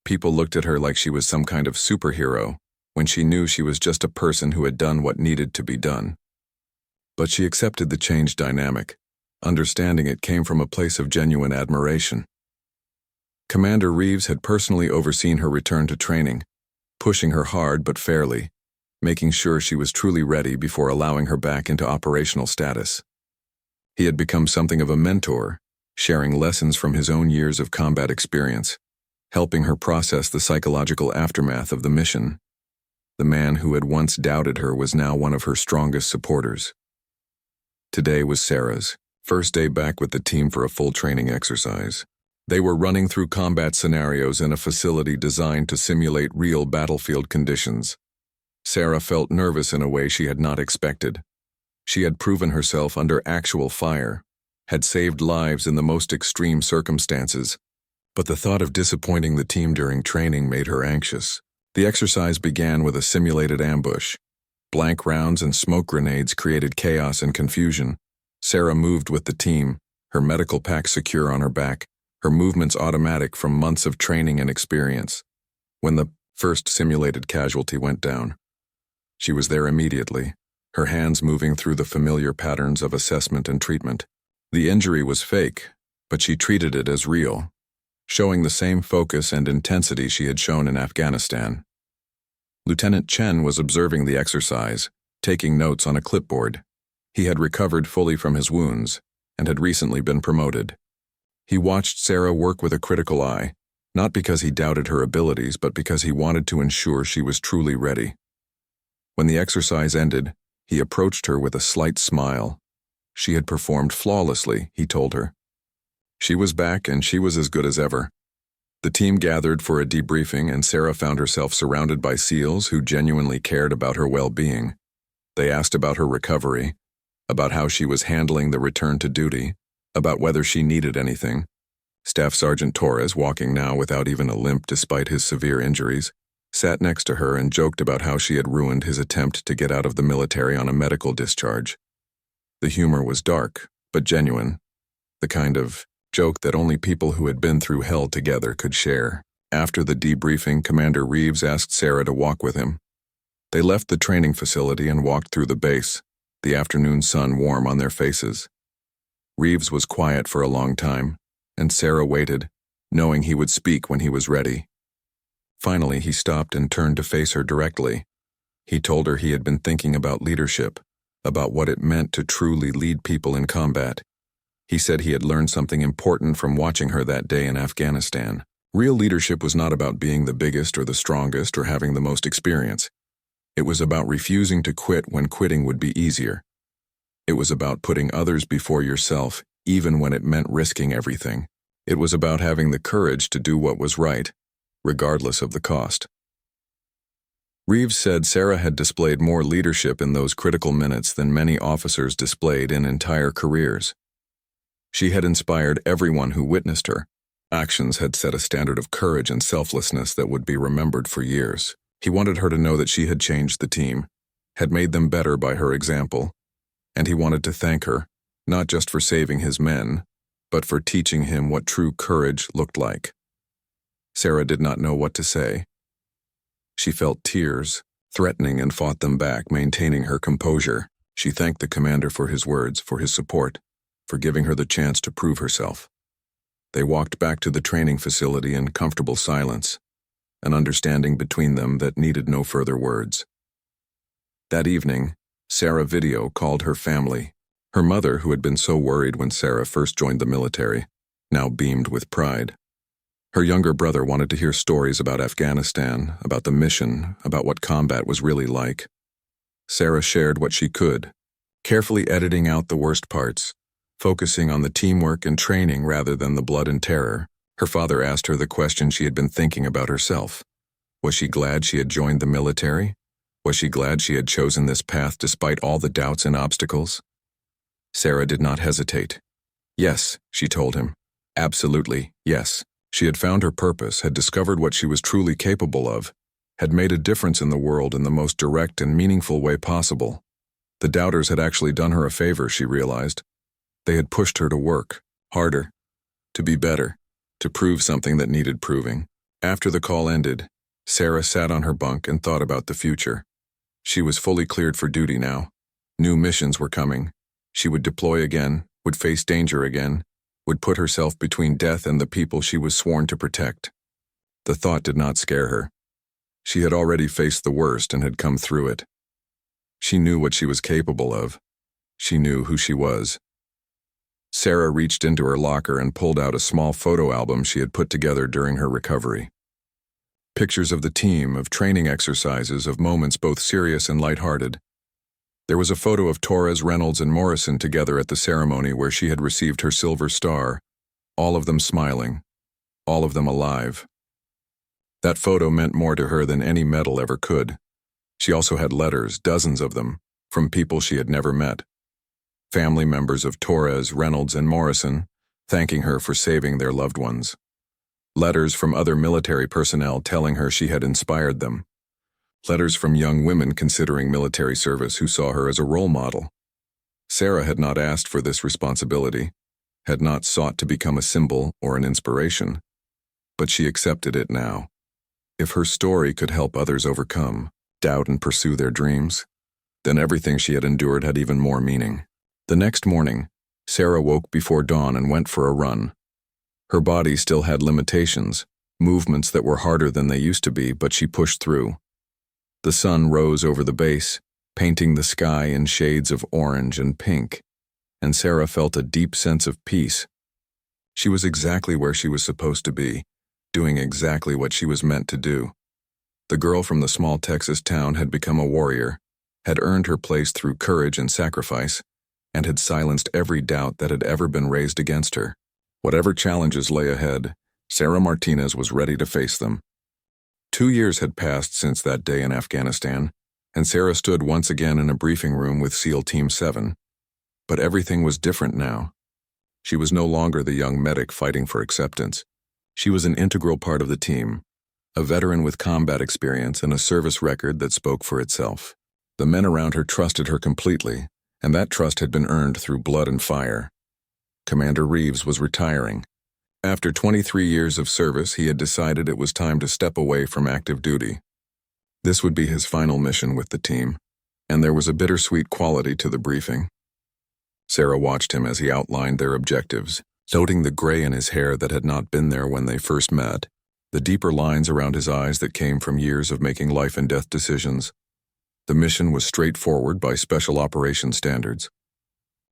People looked at her like she was some kind of superhero, when she knew she was just a person who had done what needed to be done. But she accepted the changed dynamic, understanding it came from a place of genuine admiration. Commander Reeves had personally overseen her return to training, pushing her hard but fairly, making sure she was truly ready before allowing her back into operational status. He had become something of a mentor, sharing lessons from his own years of combat experience, helping her process the psychological aftermath of the mission. The man who had once doubted her was now one of her strongest supporters. Today was Sarah's first day back with the team for a full training exercise. They were running through combat scenarios in a facility designed to simulate real battlefield conditions. Sarah felt nervous in a way she had not expected. She had proven herself under actual fire, had saved lives in the most extreme circumstances, but the thought of disappointing the team during training made her anxious. The exercise began with a simulated ambush. Blank rounds and smoke grenades created chaos and confusion. Sarah moved with the team, her medical pack secure on her back, her movements automatic from months of training and experience. When the first simulated casualty went down, she was there immediately, her hands moving through the familiar patterns of assessment and treatment. The injury was fake, but she treated it as real, showing the same focus and intensity she had shown in Afghanistan. Lieutenant Chen was observing the exercise, taking notes on a clipboard. He had recovered fully from his wounds and had recently been promoted. He watched Sarah work with a critical eye, not because he doubted her abilities, but because he wanted to ensure she was truly ready. When the exercise ended, he approached her with a slight smile. She had performed flawlessly, he told her. She was back and she was as good as ever. The team gathered for a debriefing and Sarah found herself surrounded by SEALs who genuinely cared about her well-being. They asked about her recovery, about how she was handling the return to duty, about whether she needed anything. Staff Sergeant Torres, walking now without even a limp despite his severe injuries, sat next to her and joked about how she had ruined his attempt to get out of the military on a medical discharge. The humor was dark, but genuine, the kind of joke that only people who had been through hell together could share. After the debriefing, Commander Reeves asked Sarah to walk with him. They left the training facility and walked through the base, the afternoon sun warm on their faces. Reeves was quiet for a long time, and Sarah waited, knowing he would speak when he was ready. Finally, he stopped and turned to face her directly. He told her he had been thinking about leadership, about what it meant to truly lead people in combat. He said he had learned something important from watching her that day in Afghanistan. Real leadership was not about being the biggest or the strongest or having the most experience. It was about refusing to quit when quitting would be easier. It was about putting others before yourself, even when it meant risking everything. It was about having the courage to do what was right, regardless of the cost. Reeves said Sarah had displayed more leadership in those critical minutes than many officers displayed in entire careers. She had inspired everyone who witnessed her, actions had set a standard of courage and selflessness that would be remembered for years. He wanted her to know that she had changed the team, had made them better by her example, and he wanted to thank her, not just for saving his men, but for teaching him what true courage looked like. Sarah did not know what to say. She felt tears, threatening, and fought them back, maintaining her composure. She thanked the commander for his words, for his support, for giving her the chance to prove herself. They walked back to the training facility in comfortable silence, an understanding between them that needed no further words. That evening, Sarah video called her family. Her mother, who had been so worried when Sarah first joined the military, now beamed with pride. Her younger brother wanted to hear stories about Afghanistan, about the mission, about what combat was really like. Sarah shared what she could, carefully editing out the worst parts, focusing on the teamwork and training rather than the blood and terror. Her father asked her the question she had been thinking about herself. Was she glad she had joined the military? Was she glad she had chosen this path despite all the doubts and obstacles? Sarah did not hesitate. Yes, she told him. Absolutely, yes. She had found her purpose, had discovered what she was truly capable of, had made a difference in the world in the most direct and meaningful way possible. The doubters had actually done her a favor, she realized. They had pushed her to work, harder, to be better, to prove something that needed proving. After the call ended, Sarah sat on her bunk and thought about the future. She was fully cleared for duty now. New missions were coming. She would deploy again, would face danger again, would put herself between death and the people she was sworn to protect. The thought did not scare her. She had already faced the worst and had come through it. She knew what she was capable of. She knew who she was. Sarah reached into her locker and pulled out a small photo album she had put together during her recovery. Pictures of the team, of training exercises, of moments both serious and lighthearted. There was a photo of Torres, Reynolds, and Morrison together at the ceremony where she had received her Silver Star, all of them smiling, all of them alive. That photo meant more to her than any medal ever could. She also had letters, dozens of them, from people she had never met. Family members of Torres, Reynolds, and Morrison, thanking her for saving their loved ones. Letters from other military personnel telling her she had inspired them. Letters from young women considering military service who saw her as a role model. Sarah had not asked for this responsibility, had not sought to become a symbol or an inspiration, but she accepted it now. If her story could help others overcome, doubt, and pursue their dreams, then everything she had endured had even more meaning. The next morning, Sarah woke before dawn and went for a run. Her body still had limitations, movements that were harder than they used to be, but she pushed through. The sun rose over the base, painting the sky in shades of orange and pink, and Sarah felt a deep sense of peace. She was exactly where she was supposed to be, doing exactly what she was meant to do. The girl from the small Texas town had become a warrior, had earned her place through courage and sacrifice, and had silenced every doubt that had ever been raised against her. Whatever challenges lay ahead, Sarah Martinez was ready to face them. 2 years had passed since that day in Afghanistan, and Sarah stood once again in a briefing room with SEAL Team 7. But everything was different now. She was no longer the young medic fighting for acceptance. She was an integral part of the team, a veteran with combat experience and a service record that spoke for itself. The men around her trusted her completely, and that trust had been earned through blood and fire. Commander Reeves was retiring. After 23 years of service, he had decided it was time to step away from active duty. This would be his final mission with the team, and there was a bittersweet quality to the briefing. Sarah watched him as he outlined their objectives, noting the gray in his hair that had not been there when they first met, the deeper lines around his eyes that came from years of making life and death decisions. The mission was straightforward by special operations standards.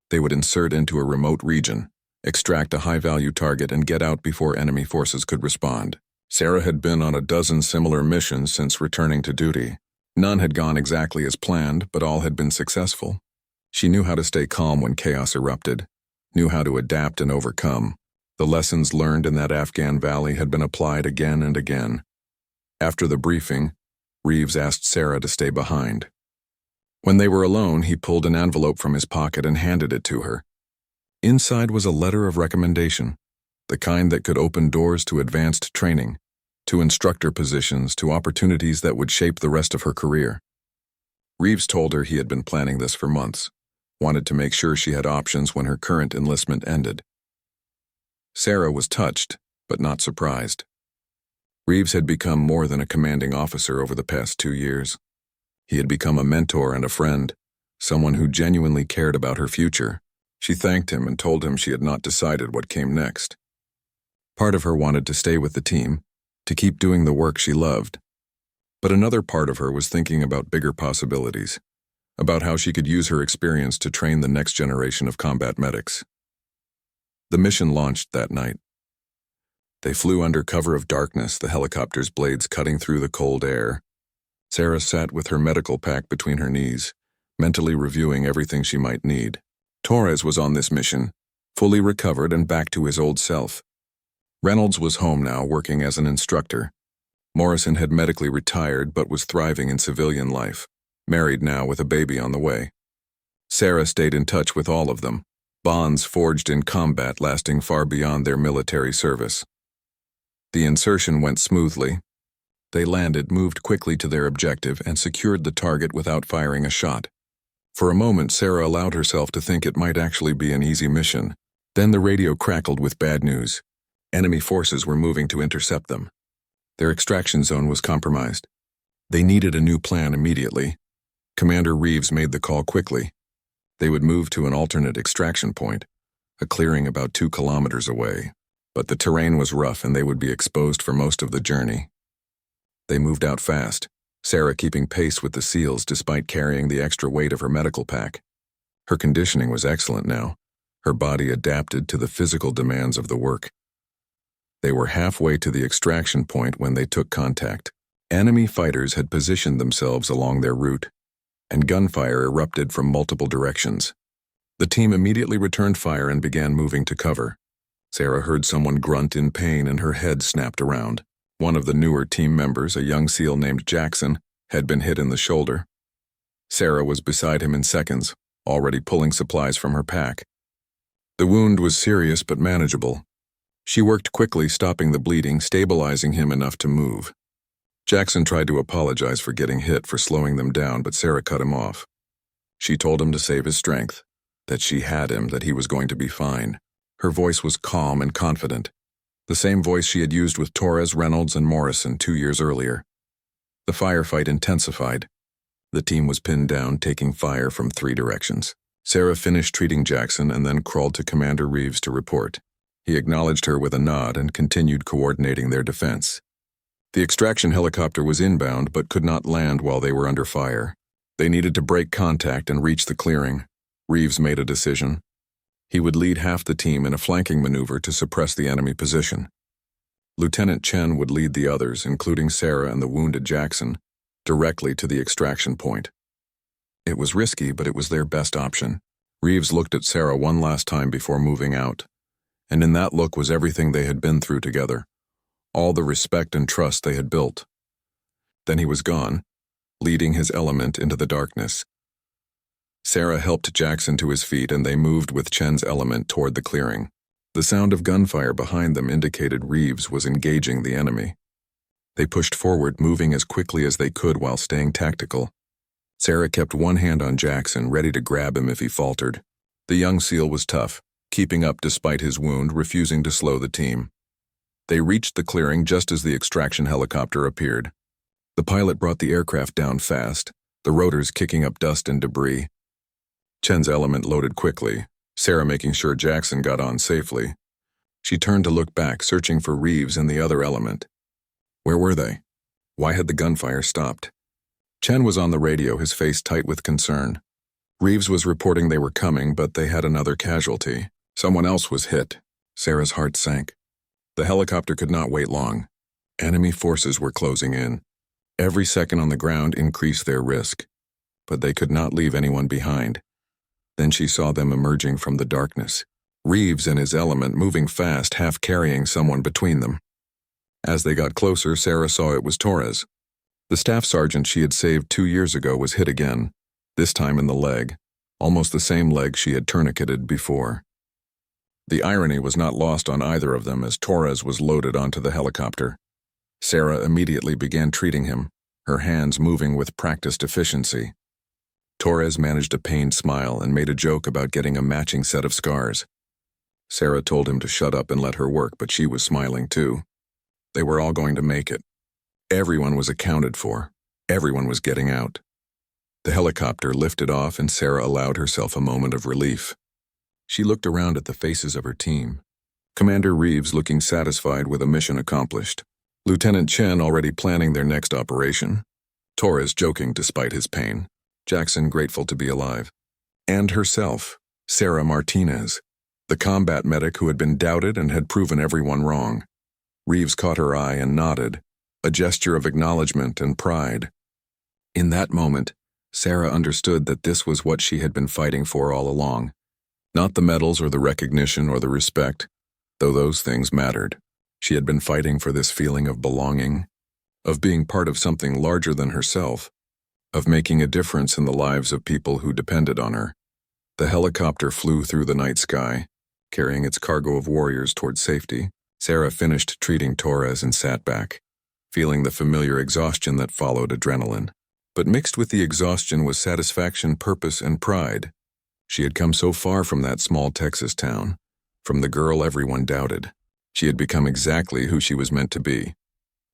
They would insert into a remote region, extract a high-value target, and get out before enemy forces could respond. Sarah had been on a dozen similar missions since returning to duty. None had gone exactly as planned, but all had been successful. She knew how to stay calm when chaos erupted, knew how to adapt and overcome. The lessons learned in that Afghan valley had been applied again and again. After the briefing, Reeves asked Sarah to stay behind. When they were alone, he pulled an envelope from his pocket and handed it to her. Inside was a letter of recommendation. the kind that could open doors to advanced training, to instructor positions, to opportunities that would shape the rest of her career. Reeves told her he had been planning this for months, wanted to make sure she had options when her current enlistment ended. Sarah was touched, but not surprised. Reeves had become more than a commanding officer over the past 2 years. He had become a mentor and a friend, someone who genuinely cared about her future. She thanked him and told him she had not decided what came next. Part of her wanted to stay with the team, to keep doing the work she loved. But another part of her was thinking about bigger possibilities, about how she could use her experience to train the next generation of combat medics. The mission launched that night. They flew under cover of darkness, the helicopter's blades cutting through the cold air. Sarah sat with her medical pack between her knees, mentally reviewing everything she might need. Torres was on this mission, fully recovered and back to his old self. Reynolds was home now, working as an instructor. Morrison had medically retired but was thriving in civilian life, married now with a baby on the way. Sarah stayed in touch with all of them, bonds forged in combat lasting far beyond their military service. The insertion went smoothly. They landed, moved quickly to their objective, and secured the target without firing a shot. For a moment, Sarah allowed herself to think it might actually be an easy mission. Then the radio crackled with bad news. Enemy forces were moving to intercept them. Their extraction zone was compromised. They needed a new plan immediately. Commander Reeves made the call quickly. They would move to an alternate extraction point, a clearing about 2 kilometers away. But the terrain was rough and they would be exposed for most of the journey. They moved out fast, Sarah keeping pace with the SEALs despite carrying the extra weight of her medical pack. Her conditioning was excellent now, her body adapted to the physical demands of the work. They were halfway to the extraction point when they took contact. Enemy fighters had positioned themselves along their route, and gunfire erupted from multiple directions. The team immediately returned fire and began moving to cover. Sarah heard someone grunt in pain and her head snapped around. One of the newer team members, a young SEAL named Jackson, had been hit in the shoulder. Sarah was beside him in seconds, already pulling supplies from her pack. The wound was serious but manageable. She worked quickly, stopping the bleeding, stabilizing him enough to move. Jackson tried to apologize for getting hit, for slowing them down, but Sarah cut him off. She told him to save his strength, that she had him, that he was going to be fine. Her voice was calm and confident, the same voice she had used with Torres, Reynolds, and Morrison 2 years earlier. The firefight intensified. The team was pinned down, taking fire from 3 directions. Sarah finished treating Jackson and then crawled to Commander Reeves to report. He acknowledged her with a nod and continued coordinating their defense. The extraction helicopter was inbound but could not land while they were under fire. They needed to break contact and reach the clearing. Reeves made a decision. He would lead half the team in a flanking maneuver to suppress the enemy position. Lieutenant Chen would lead the others, including Sarah and the wounded Jackson, directly to the extraction point. It was risky, but it was their best option. Reeves looked at Sarah one last time before moving out, and in that look was everything they had been through together, all the respect and trust they had built. Then he was gone, leading his element into the darkness. Sarah helped Jackson to his feet and they moved with Chen's element toward the clearing. The sound of gunfire behind them indicated Reeves was engaging the enemy. They pushed forward, moving as quickly as they could while staying tactical. Sarah kept one hand on Jackson, ready to grab him if he faltered. The young SEAL was tough, keeping up despite his wound, refusing to slow the team. They reached the clearing just as the extraction helicopter appeared. The pilot brought the aircraft down fast, the rotors kicking up dust and debris. Chen's element loaded quickly, Sarah making sure Jackson got on safely. She turned to look back, searching for Reeves and the other element. Where were they? Why had the gunfire stopped? Chen was on the radio, his face tight with concern. Reeves was reporting they were coming, but they had another casualty. Someone else was hit. Sarah's heart sank. The helicopter could not wait long. Enemy forces were closing in. Every second on the ground increased their risk, but they could not leave anyone behind. Then she saw them emerging from the darkness. Reeves and his element moving fast, half carrying someone between them. As they got closer, Sarah saw it was Torres. The staff sergeant she had saved 2 years ago was hit again, this time in the leg, almost the same leg she had tourniqueted before. The irony was not lost on either of them as Torres was loaded onto the helicopter. Sarah immediately began treating him, her hands moving with practiced efficiency. Torres managed a pained smile and made a joke about getting a matching set of scars. Sarah told him to shut up and let her work, but she was smiling too. They were all going to make it. Everyone was accounted for. Everyone was getting out. The helicopter lifted off and Sarah allowed herself a moment of relief. She looked around at the faces of her team. Commander Reeves looking satisfied with a mission accomplished. Lieutenant Chen already planning their next operation. Torres joking despite his pain. Jackson grateful to be alive. And herself, Sarah Martinez, the combat medic who had been doubted and had proven everyone wrong. Reeves caught her eye and nodded, a gesture of acknowledgement and pride. In that moment, Sarah understood that this was what she had been fighting for all along. Not the medals or the recognition or the respect, though those things mattered. She had been fighting for this feeling of belonging, of being part of something larger than herself, of making a difference in the lives of people who depended on her. The helicopter flew through the night sky, carrying its cargo of warriors toward safety. Sarah finished treating Torres and sat back, feeling the familiar exhaustion that followed adrenaline. But mixed with the exhaustion was satisfaction, purpose, and pride. She had come so far from that small Texas town, from the girl everyone doubted. She had become exactly who she was meant to be.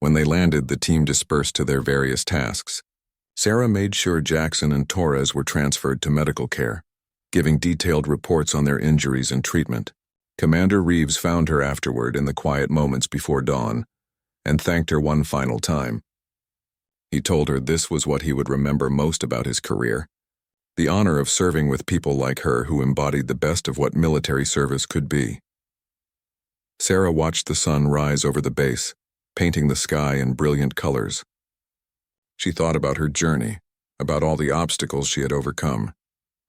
When they landed, the team dispersed to their various tasks. Sarah made sure Jackson and Torres were transferred to medical care, giving detailed reports on their injuries and treatment. Commander Reeves found her afterward in the quiet moments before dawn and thanked her one final time. He told her this was what he would remember most about his career, the honor of serving with people like her who embodied the best of what military service could be. Sarah watched the sun rise over the base, painting the sky in brilliant colors. She thought about her journey, about all the obstacles she had overcome,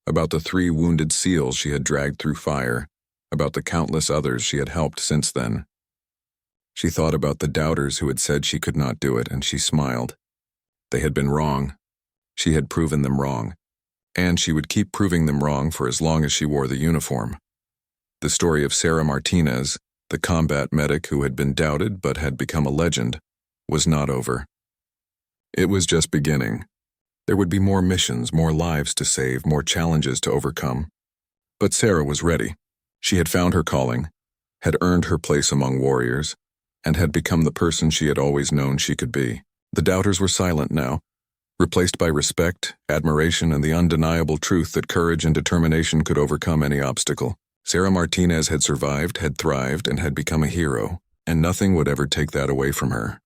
about the 3 wounded SEALs she had dragged through fire, about the countless others she had helped since then. She thought about the doubters who had said she could not do it, and she smiled. They had been wrong. She had proven them wrong, and she would keep proving them wrong for as long as she wore the uniform. The story of Sarah Martinez, the combat medic who had been doubted but had become a legend, was not over. It was just beginning. There would be more missions, more lives to save, more challenges to overcome. But Sarah was ready. She had found her calling, had earned her place among warriors, and had become the person she had always known she could be. The doubters were silent now, replaced by respect, admiration, and the undeniable truth that courage and determination could overcome any obstacle. Sarah Martinez had survived, had thrived, and had become a hero, and nothing would ever take that away from her.